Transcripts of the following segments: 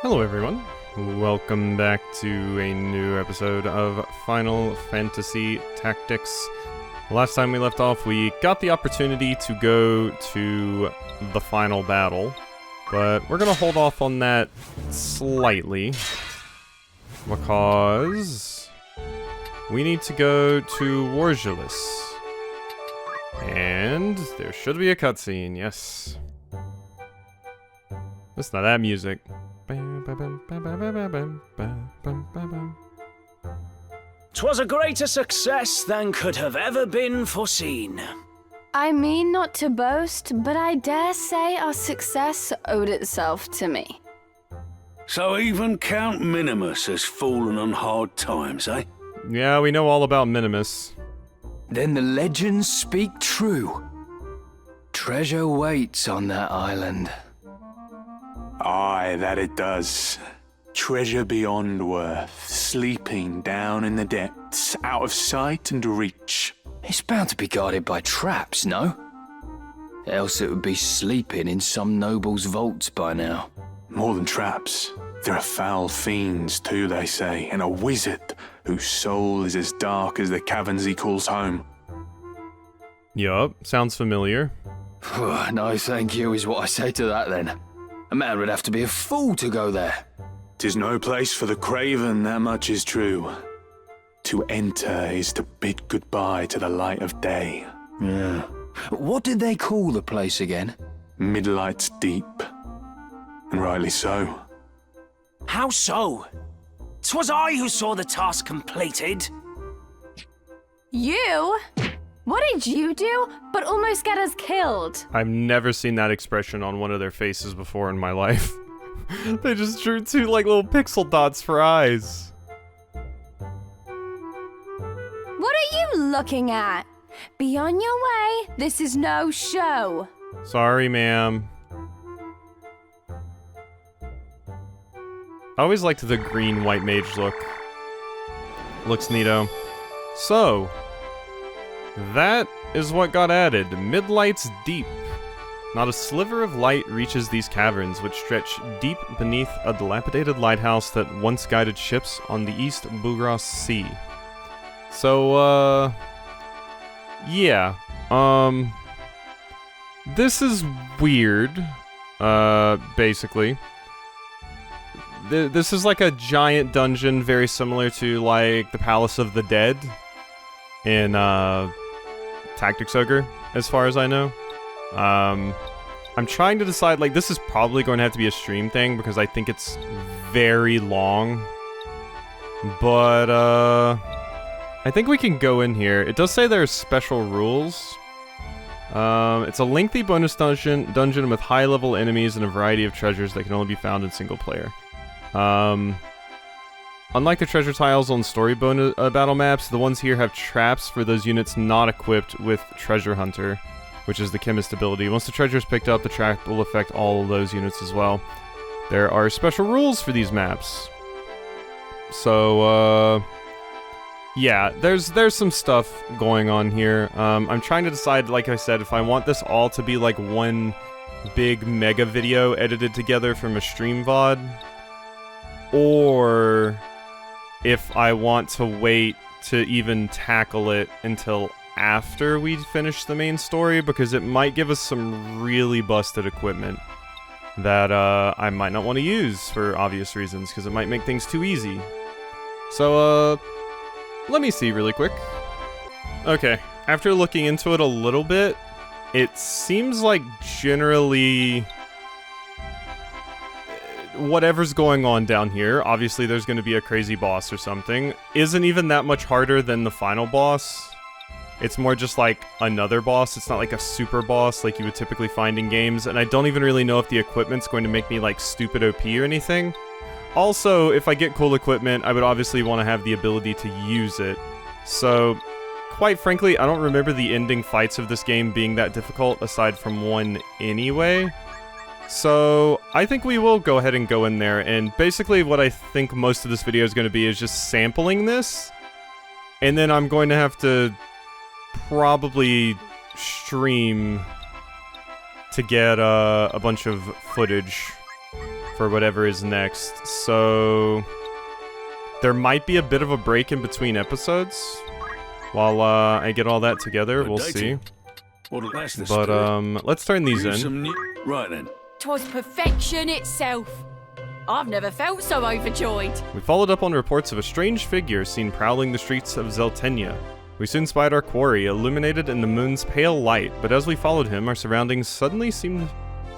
Hello everyone, welcome back to a new episode of Final Fantasy Tactics. Last time we left off, we got the opportunity to go to the final battle, but we're gonna hold off on that slightly, because we need to go to Ivalice. And there should be a cutscene, yes. Listen to that music. 'Twas a greater success than could have ever been foreseen. I mean not to boast, but I dare say our success owed itself to me. So even Count Minimus has fallen on hard times, eh? Yeah, we know all about Minimus. Then the legends speak true. Treasure waits on that island. Aye, that it does. Treasure beyond worth, sleeping down in the depths, out of sight and reach. It's bound to be guarded by traps, no? Else it would be sleeping in some noble's vaults by now. More than traps. There are foul fiends too, they say, and a wizard whose soul is as dark as the caverns he calls home. Yup, sounds familiar. No thank you is what I say to that then. A man would have to be a fool to go there. 'Tis no place for the craven, that much is true. To enter is to bid goodbye to the light of day. Yeah. What did they call the place again? Midlight's deep. And rightly so. How so? 'Twas I who saw the task completed. You? What did you do but almost get us killed? I've never seen that expression on one of their faces before in my life. They just drew two like little pixel dots for eyes. What are you looking at? Be on your way. This is no show. Sorry, ma'am. I always liked the green white mage look. Looks neato. So, that is what got added. Midlight's deep. Not a sliver of light reaches these caverns, which stretch deep beneath a dilapidated lighthouse that once guided ships on the East Bugras Sea. So, yeah. This is weird, basically. This is like a giant dungeon, very similar to, like, the Palace of the Dead in, Tactics Ogre, as far as I know. I'm trying to decide, like, this is probably going to have to be a stream thing, because I think it's very long. But, I think we can go in here. It does say there are special rules. It's a lengthy bonus dungeon with high-level enemies and a variety of treasures that can only be found in single player. Unlike the treasure tiles on story battle maps, the ones here have traps for those units not equipped with Treasure Hunter, which is the chemist ability. Once the treasure is picked up, the trap will affect all of those units as well. There are special rules for these maps. So, yeah, there's some stuff going on here. I'm trying to decide, like I said, if I want this all to be like one big mega video edited together from a stream VOD, or if I want to wait to even tackle it until after we finish the main story, because it might give us some really busted equipment that I might not want to use for obvious reasons, because it might make things too easy. So, let me see really quick. Okay, after looking into it a little bit, it seems like generally whatever's going on down here, obviously there's going to be a crazy boss or something, isn't even that much harder than the final boss. It's more just like another boss. It's not like a super boss like you would typically find in games, and I don't even really know if the equipment's going to make me like stupid OP or anything. Also, if I get cool equipment, I would obviously want to have the ability to use it. So, quite frankly, I don't remember the ending fights of this game being that difficult, aside from one anyway. So, I think we will go ahead and go in there, and basically what I think most of this video is going to be is just sampling this, and then I'm going to have to probably stream to get a bunch of footage for whatever is next. So there might be a bit of a break in between episodes while I get all that together. We'll see. But let's turn these in. Right then. 'Twas perfection itself. I've never felt so overjoyed. We followed up on reports of a strange figure seen prowling the streets of Zeltenia. We soon spied our quarry, illuminated in the moon's pale light, but as we followed him, our surroundings suddenly seemed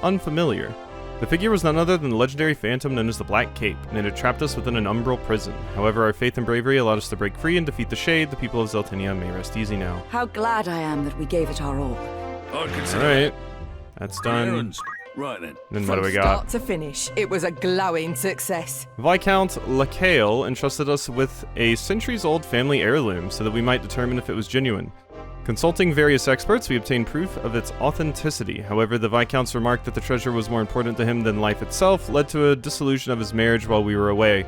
unfamiliar. The figure was none other than the legendary phantom known as the Black Cape, and it had trapped us within an umbral prison. However, our faith and bravery allowed us to break free and defeat the Shade. The people of Zeltenia may rest easy now. How glad I am that we gave it our all. Alright, that's done. Right then. Then what do we got? From start to finish, it was a glowing success. Viscount Lacaille entrusted us with a centuries-old family heirloom so that we might determine if it was genuine. Consulting various experts, we obtained proof of its authenticity. However, the Viscount's remark that the treasure was more important to him than life itself led to a dissolution of his marriage while we were away.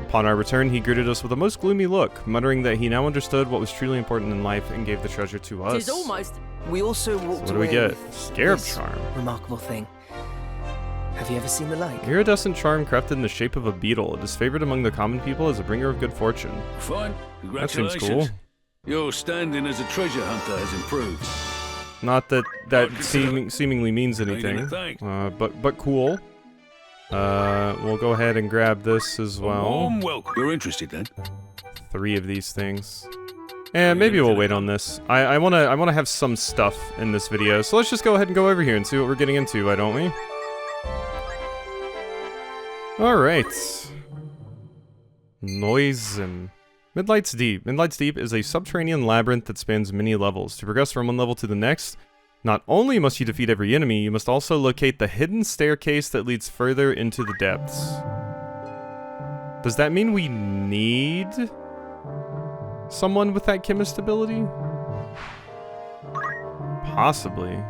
Upon our return, he greeted us with a most gloomy look, muttering that he now understood what was truly important in life and gave the treasure to us. Tis almost. We also walked What do we away get? with Scarab this charm. remarkable thing. Have you ever seen the like? Iridescent charm crafted in the shape of a beetle. It is favored among the common people as a bringer of good fortune. Fine. That seems Congratulations. cool. Your standing as a treasure hunter has improved. Not that seemingly means anything, but cool. We'll go ahead and grab this as well. Warm welcome. You're interested then? 3 of these things. And maybe we'll wait on this. I wanna have some stuff in this video, so let's just go ahead and go over here and see what we're getting into, why don't we? Alright. Noisen. Midlight's Deep. Midlight's Deep is a subterranean labyrinth that spans many levels. To progress from one level to the next, not only must you defeat every enemy, you must also locate the hidden staircase that leads further into the depths. Does that mean we need someone with that chemist ability? Possibly.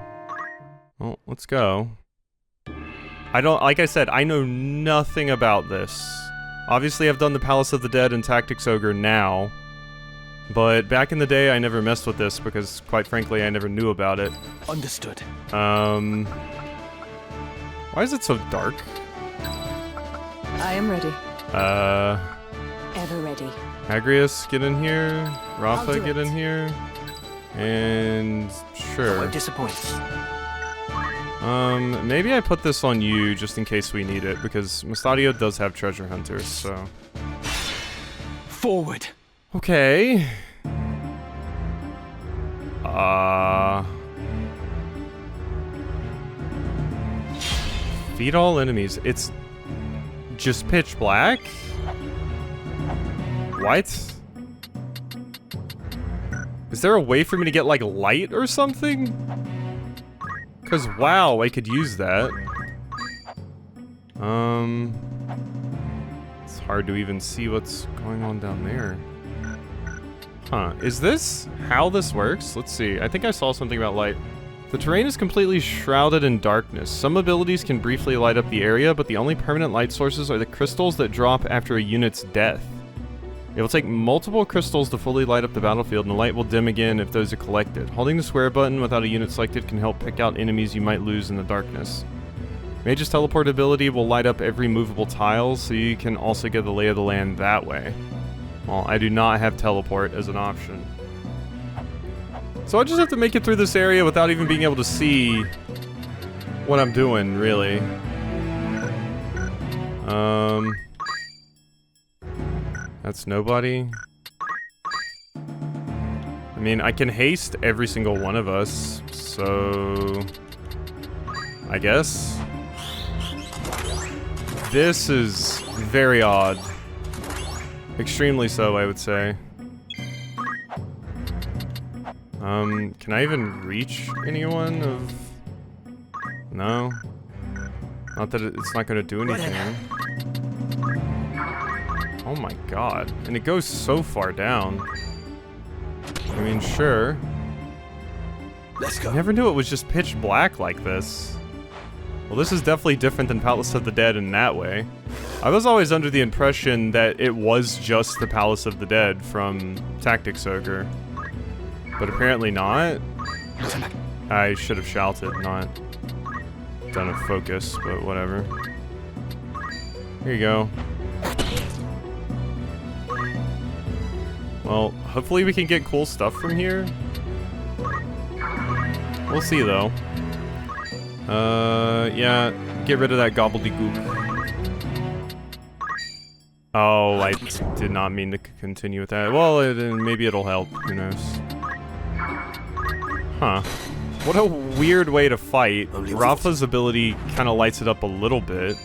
Well, let's go. Like I said, I know nothing about this. Obviously, I've done the Palace of the Dead and Tactics Ogre now, but back in the day, I never messed with this because, quite frankly, I never knew about it. Understood. Why is it so dark? I am ready. Ever ready. Agrius, get in here. Rafa, get in here. And sure. Won't disappoint. Maybe I put this on you just in case we need it, because Mustadio does have treasure hunters, so. Forward. Okay. Feed all enemies. It's just pitch black? What? Is there a way for me to get, like, light or something? Because, wow, I could use that. It's hard to even see what's going on down there. Huh, is this how this works? Let's see, I think I saw something about light. The terrain is completely shrouded in darkness. Some abilities can briefly light up the area, but the only permanent light sources are the crystals that drop after a unit's death. It will take multiple crystals to fully light up the battlefield, and the light will dim again if those are collected. Holding the square button without a unit selected can help pick out enemies you might lose in the darkness. Mage's teleport ability will light up every movable tile, so you can also get the lay of the land that way. Well, I do not have teleport as an option. So I just have to make it through this area without even being able to see what I'm doing, really. That's nobody. I mean, I can haste every single one of us, so I guess. This is very odd. Extremely so, I would say. Can I even reach anyone of... No. Not that it's not gonna do anything. Oh my god. And it goes so far down. I mean, sure. Let's go. I never knew it was just pitch black like this. Well, this is definitely different than Palace of the Dead in that way. I was always under the impression that it was just the Palace of the Dead from Tactics Ogre. But apparently not. I should have shouted, not done a focus, but whatever. Here you go. Well, hopefully we can get cool stuff from here. We'll see, though. Yeah, get rid of that gobbledygook. Oh, I did not mean to continue with that. Well, maybe it'll help. Who knows? Huh. What a weird way to fight. Rafa's ability kind of lights it up a little bit.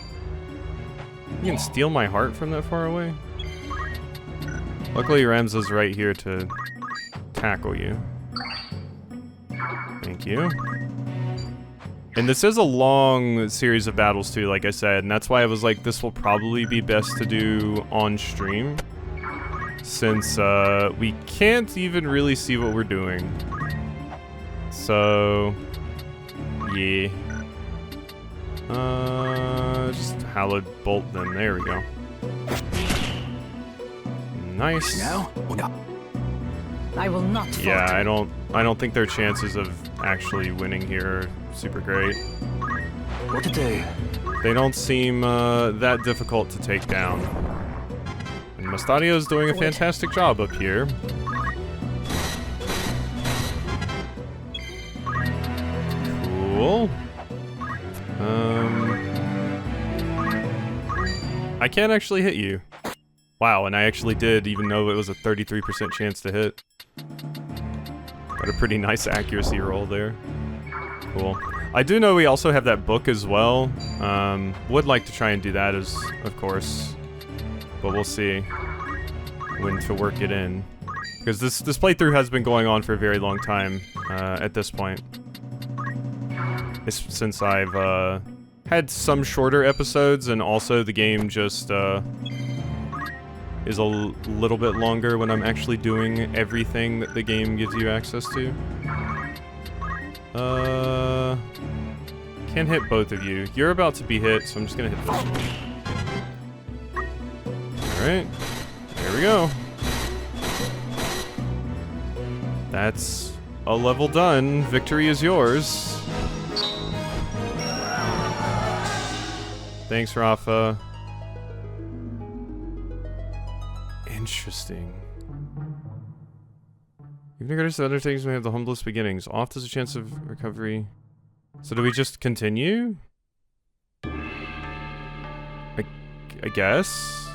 You can steal my heart from that far away? Luckily, Ramza's right here to tackle you. Thank you. And this is a long series of battles too, like I said, and that's why I was like, this will probably be best to do on stream, since we can't even really see what we're doing. So, yeah. Just hallowed bolt then. There we go. Nice. Now? I will not Yeah, falter. I don't think their chances of actually winning here are super great. What to do? They don't seem that difficult to take down. And Mustadio's doing a fantastic job up here. Cool. I can't actually hit you. Wow, and I actually did, even though it was a 33% chance to hit. Got a pretty nice accuracy roll there. Cool. I do know we also have that book as well. Would like to try and do that of course. But we'll see when to work it in. Because this playthrough has been going on for a very long time at this point. Since I've had some shorter episodes, and also the game just is a little bit longer when I'm actually doing everything that the game gives you access to. Can't hit both of you. You're about to be hit, so I'm just gonna hit this one. Alright. There we go. That's a level done. Victory is yours. Thanks, Rafa. Interesting. Even the greatest undertakings may have the humblest beginnings. Oft is a chance of recovery. So do we just continue? I guess?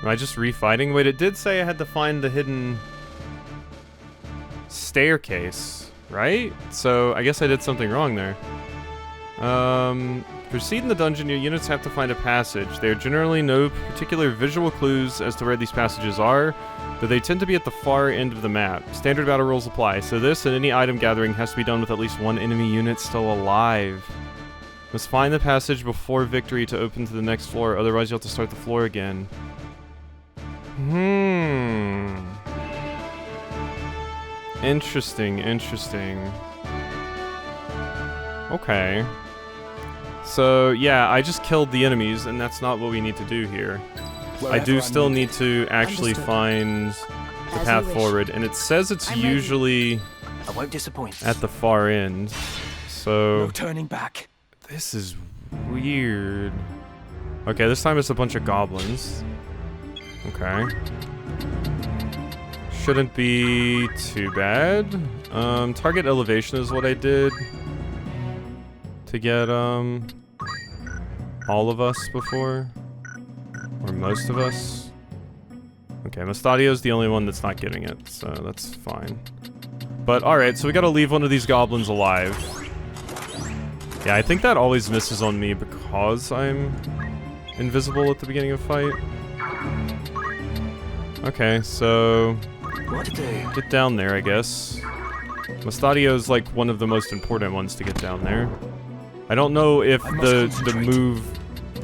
Am I just refighting? Wait, it did say I had to find the hidden staircase, right? So I guess I did something wrong there. Proceed in the dungeon, your units have to find a passage. There are generally no particular visual clues as to where these passages are, but they tend to be at the far end of the map. Standard battle rules apply, so this and any item gathering has to be done with at least one enemy unit still alive. Must find the passage before victory to open to the next floor, otherwise you'll have to start the floor again. Interesting, interesting. Okay. So, yeah, I just killed the enemies, and that's not what we need to do here. I do still need to actually find the path forward, and it says it's usually I won't disappoint. at the far end. So, No turning back. this is weird. Okay, this time it's a bunch of goblins. Okay. Shouldn't be too bad. Target elevation is what I did to get, all of us before. Or most of us. Okay, Mustadio's the only one that's not getting it, so that's fine. But, alright, so we gotta leave one of these goblins alive. Yeah, I think that always misses on me because I'm invisible at the beginning of a fight. Okay, so What to do? get down there, I guess. Mustadio's like one of the most important ones to get down there. I don't know if the move,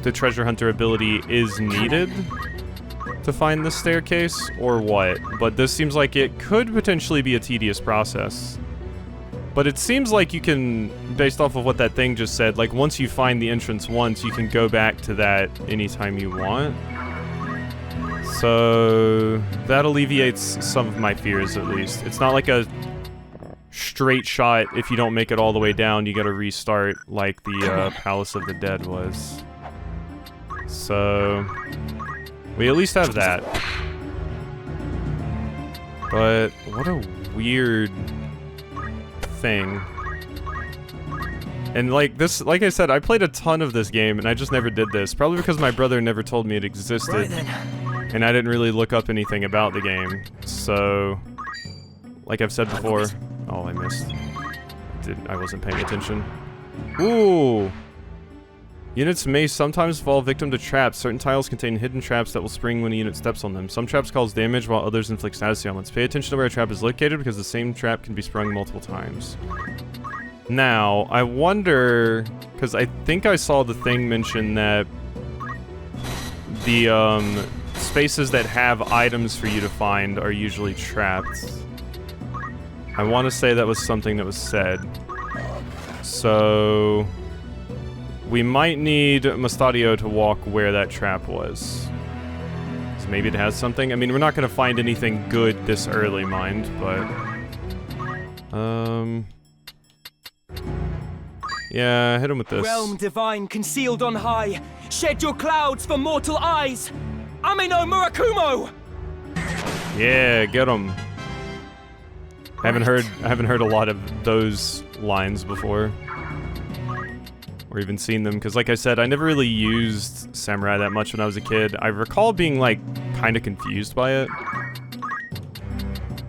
the treasure hunter ability is needed to find the staircase or what, but this seems like it could potentially be a tedious process. But it seems like you can, based off of what that thing just said, like once you find the entrance once, you can go back to that anytime you want. So that alleviates some of my fears, at least. It's not like a straight shot. If you don't make it all the way down, you gotta restart like the Palace of the Dead was. So we at least have that. But what a weird thing. And like this, like I said, I played a ton of this game and I just never did this. Probably because my brother never told me it existed. Right then. And I didn't really look up anything about the game. So, like I've said before, oh, I missed. I wasn't paying attention. Ooh. Units may sometimes fall victim to traps. Certain tiles contain hidden traps that will spring when a unit steps on them. Some traps cause damage while others inflict status ailments. Pay attention to where a trap is located because the same trap can be sprung multiple times. Now, I wonder, because I think I saw the thing mention that the spaces that have items for you to find are usually trapped. I want to say that was something that was said. So we might need Mustadio to walk where that trap was. So maybe it has something. I mean, we're not going to find anything good this early, mind, but yeah, hit him with this. Realm divine concealed on high, shed your clouds for mortal eyes. Amino Murakumo. Yeah, get him. I haven't heard a lot of those lines before, or even seen them, because like I said, I never really used Samurai that much when I was a kid. I recall being like kind of confused by it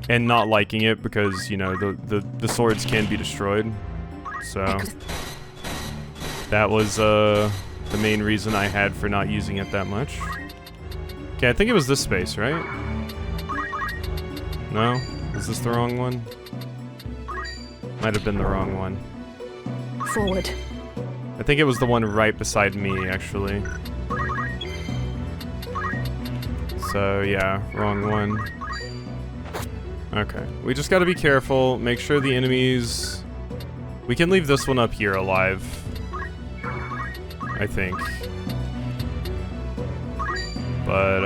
and not liking it because, you know, the swords can be destroyed. So that was the main reason I had for not using it that much. Okay, I think it was this space, right? No? Is this the wrong one? Might have been the wrong one. Forward. I think it was the one right beside me, actually. So, yeah, wrong one. Okay, we just gotta be careful, make sure the enemies... We can leave this one up here alive, I think. But,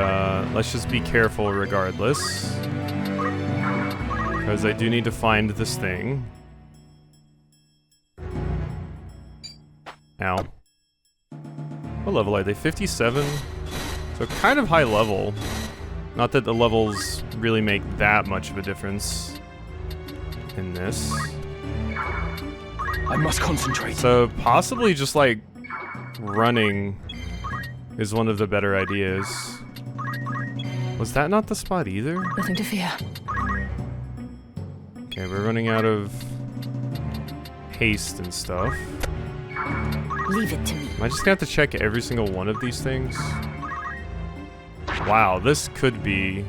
let's just be careful regardless. Because I do need to find this thing. Ow. What level are they? 57? So kind of high level. Not that the levels really make that much of a difference in this. I must concentrate. So possibly just like running is one of the better ideas. Was that not the spot either? Nothing to fear. Okay, we're running out of haste and stuff. Leave it to me. Am I just gonna have to check every single one of these things? Wow, this could be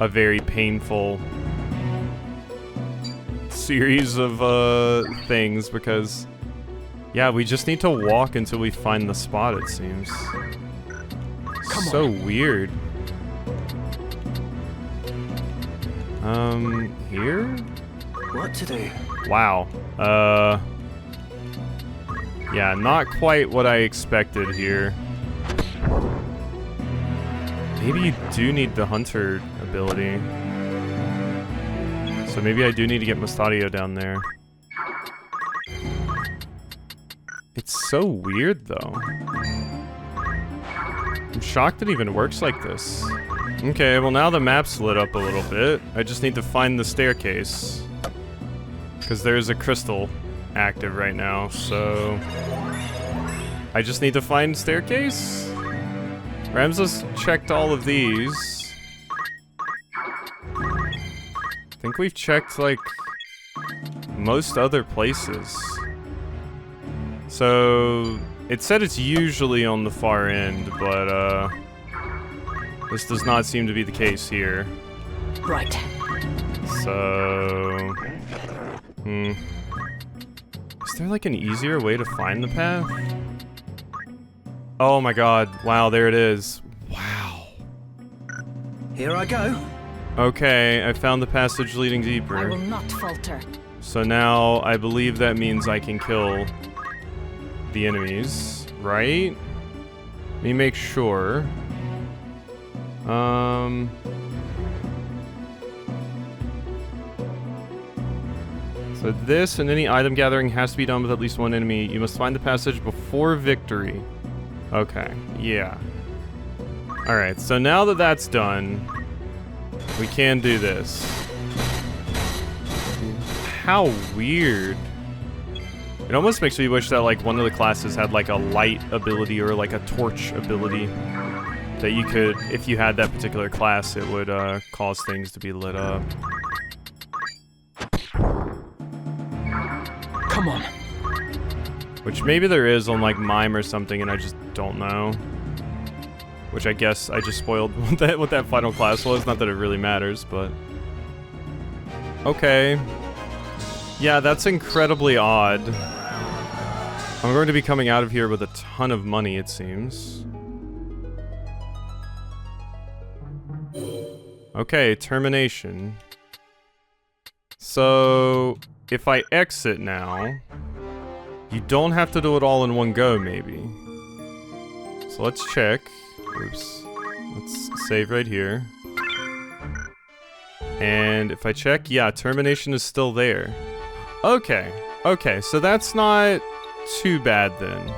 a very painful series of things because, yeah, we just need to walk until we find the spot, it seems. So weird. Here? What to do? Wow. Yeah, not quite what I expected here. Maybe you do need the hunter ability. So maybe I do need to get Mustadio down there. It's so weird, though. I'm shocked it even works like this. Okay, well now the map's lit up a little bit. I just need to find the staircase. Because there's a crystal active right now, so... I just need to find staircase? Ramses checked all of these. I think we've checked, like, most other places. So, it said it's usually on the far end, but, this does not seem to be the case here. Right. So... Is there, like, an easier way to find the path? Oh my god. Wow, there it is. Wow. Here I go. Okay, I found the passage leading deeper. I will not falter. So now, I believe that means I can kill the enemies, right? Let me make sure. So this and any item gathering has to be done with at least one enemy. You must find the passage before victory. Okay, yeah. Alright, so now that that's done, we can do this. How weird. It almost makes me wish that like one of the classes had like a light ability or like a torch ability. That you could, if you had that particular class, it would cause things to be lit up. Come on. Which maybe there is on like Mime or something and I just don't know. Which I guess I just spoiled what that final class was. Not that it really matters, but... Okay. Yeah, that's incredibly odd. I'm going to be coming out of here with a ton of money, it seems. Okay, termination. So, if I exit now, you don't have to do it all in one go, maybe. So let's check. Oops. Let's save right here. And if I check, yeah, termination is still there. Okay, okay, so that's not too bad then.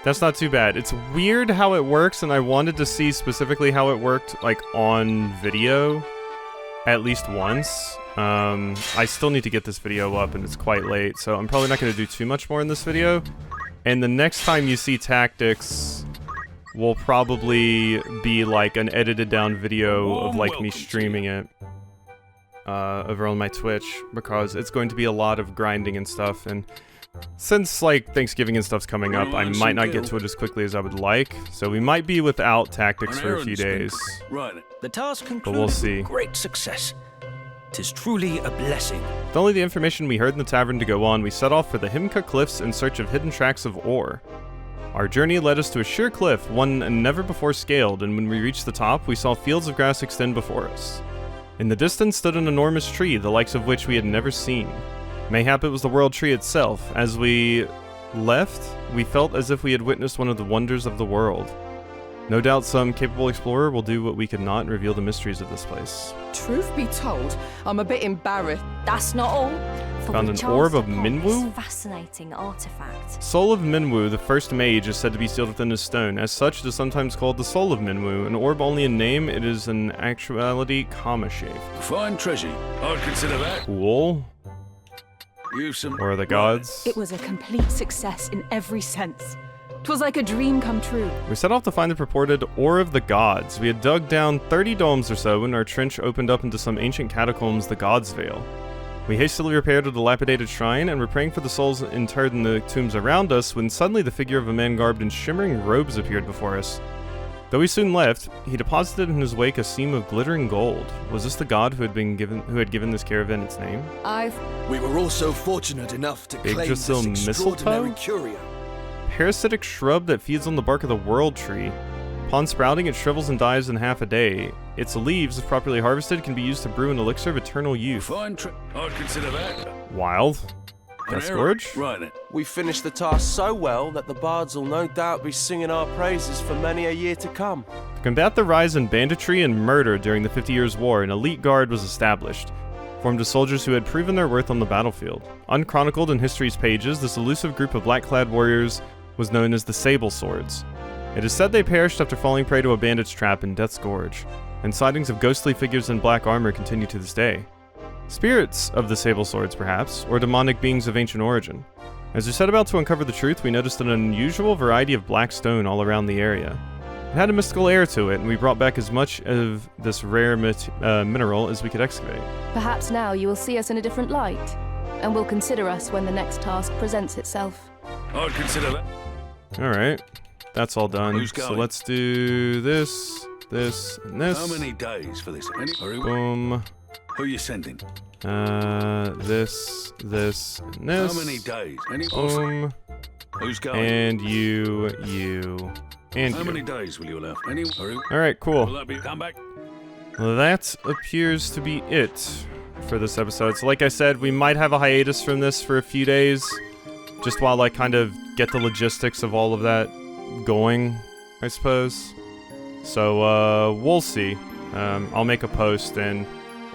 That's not too bad. It's weird how it works, and I wanted to see specifically how it worked, like, on video, at least once. I still need to get this video up, and it's quite late, so I'm probably not going to do too much more in this video. And the next time you see tactics will probably be, like, an edited down video of, like, me streaming it over on my Twitch, because it's going to be a lot of grinding and stuff, and since, like, Thanksgiving and stuff's coming up, I might not get to it as quickly as I would like, so we might be without tactics for a few days. Right. The task concluded but we'll see. with great success. 'Tis truly a blessing. With only the information we heard in the tavern to go on, we set off for the Himka Cliffs in search of hidden tracks of ore. Our journey led us to a sheer cliff, one never before scaled, and when we reached the top, we saw fields of grass extend before us. In the distance stood an enormous tree, the likes of which we had never seen. Mayhap it was the World Tree itself. As we left, we felt as if we had witnessed one of the wonders of the world. No doubt some capable explorer will do what we could not and reveal the mysteries of this place. Truth be told, I'm a bit embarrassed. That's not all. For Found we an chanced orb of upon Minwu? this fascinating artifact. Soul of Minwu, the first mage, is said to be sealed within a stone. As such, it is sometimes called the Soul of Minwu. An orb only in name, it is in actuality comma shaped. Fine treasure. I'd consider that. Cool. Or the gods. It was a complete success in every sense. 'Twas like a dream come true. We set off to find the purported Ore of the Gods. We had dug down 30 domes or so when our trench opened up into some ancient catacombs, the Gods' Vale. We hastily repaired a dilapidated shrine and were praying for the souls interred in the tombs around us when suddenly the figure of a man garbed in shimmering robes appeared before us. Though he soon left, he deposited in his wake a seam of glittering gold. Was this the god who had given this caravan its name? We were also fortunate enough to claim this Yggdrasil extraordinary mistletoe? curio. Parasitic shrub that feeds on the bark of the World Tree. Upon sprouting, it shrivels and dies in half a day. Its leaves, if properly harvested, can be used to brew an elixir of eternal youth. I'd consider that. Wild. That's Gorge? Right. We finished the task so well that the bards will no doubt be singing our praises for many a year to come. To combat the rise in banditry and murder during the 50 Years' War, an elite guard was established, formed of soldiers who had proven their worth on the battlefield. Unchronicled in history's pages, this elusive group of black-clad warriors was known as the Sable Swords. It is said they perished after falling prey to a bandit's trap in Death's Gorge, and sightings of ghostly figures in black armor continue to this day. Spirits of the Sable Swords, perhaps, or demonic beings of ancient origin. As we set about to uncover the truth, we noticed an unusual variety of black stone all around the area. It had a mystical air to it, and we brought back as much of this rare mineral as we could excavate. Perhaps now you will see us in a different light, and will consider us when the next task presents itself. I'd consider that. Alright, that's all done. Who's So going? let's do this, this, and this. How many days for this? Boom. Who are you sending? This, and this. How many days? Boom. Who's going? And you, and How you. many days will you allow? Alright, cool. Will that be come back? That appears to be it for this episode. So like I said, we might have a hiatus from this for a few days, just while I kind of get the logistics of all of that going, I suppose. So, we'll see. I'll make a post, and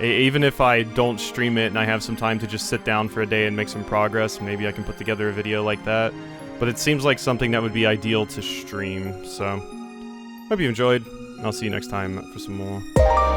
Even if I don't stream it and I have some time to just sit down for a day and make some progress, maybe I can put together a video like that. But it seems like something that would be ideal to stream, so hope you enjoyed. I'll see you next time for some more.